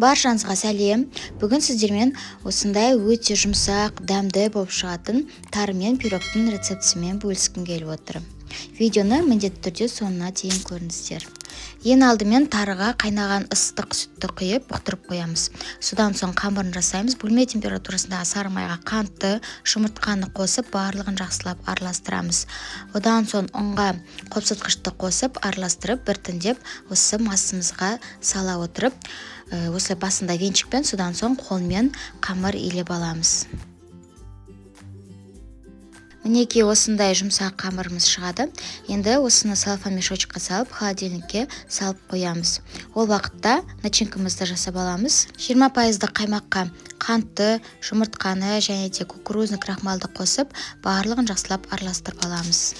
Баршаңызға сәлем. Бүгін сіздермен осындай өте жұмсақ, дәмді болып шығатын тары мен пирогтың рецептісімен бөліскім келіп отыр. Видеоны міндетті түрде соңына дейін көріңіздер. Ең алдымен тарыға қайнаған ыстық сүтті құйып бұқтырып қоямыз. Содан соң қамырын жасаймыз. Бөлме температурасындағы сары майға қантты, жұмыртқаны қосып, барлығын жақсылап араластырамыз. Одан соң ұнға қопсытқышты қосып, араластырып, біртіндеп осы масымызға сала отырып, осылай басында венчикпен, содан соң қолмен қамыр илеп аламыз. Мінекей осындай жұмсақ қамырымыз шығады. Енді осыны салфан мешочкқа салып, холодильникке салып қоямыз. Ол уақытта начинкамызды жасап аламыз. 20% қаймаққа қантты, жұмыртқаны және де кукурузный крахмалды қосып, барлығын жақсылап араластырып аламыз.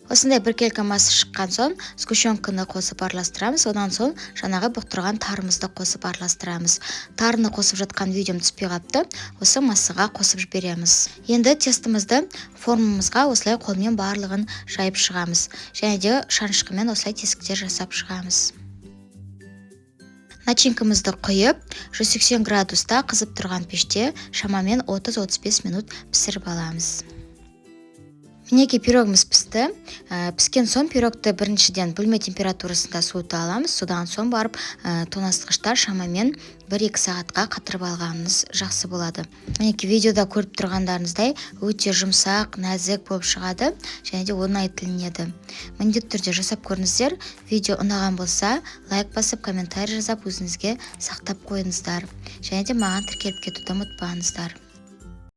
Осындай бір келка масы шыққан соң сгущенканы қосып араластырамыз. Одан соң жаңағы бұқтырған тарымызды қосып араластырамыз. Тарыны қосып жатқан видеом түспей қапты. Осы массаға қосып жібереміз. Енді тестімізді формамызға осылай қолмен барлығын жайып шығамыз. Және де шанышқымен осылай тесіктер жасап шығамыз. Начинкамызды құйып, 180 градуста қызып тұрған пеште шамамен 30-35 минут пісіріп аламыз. Мінекей пирогымыз пісті. Піскен соң пирогты біріншіден бөлме температурасында суыта аламыз. Содан соң барып тоңазытқышта шамамен 1-2 сағатқа қатырып алғанымыз жақсы болады. Мінекей видеода көріп тұрғандарыңыздай өте жұмсақ, нәзік болып шығады және де оңай тілінеді. Міндетті түрде жасап көріңіздер. Видео ұнаған болса, лайк басып, комментарий жазып, өзіңізге сақтап қойыңыздар. Және де маған тіркеліп кетуді ұмытпаңыздар.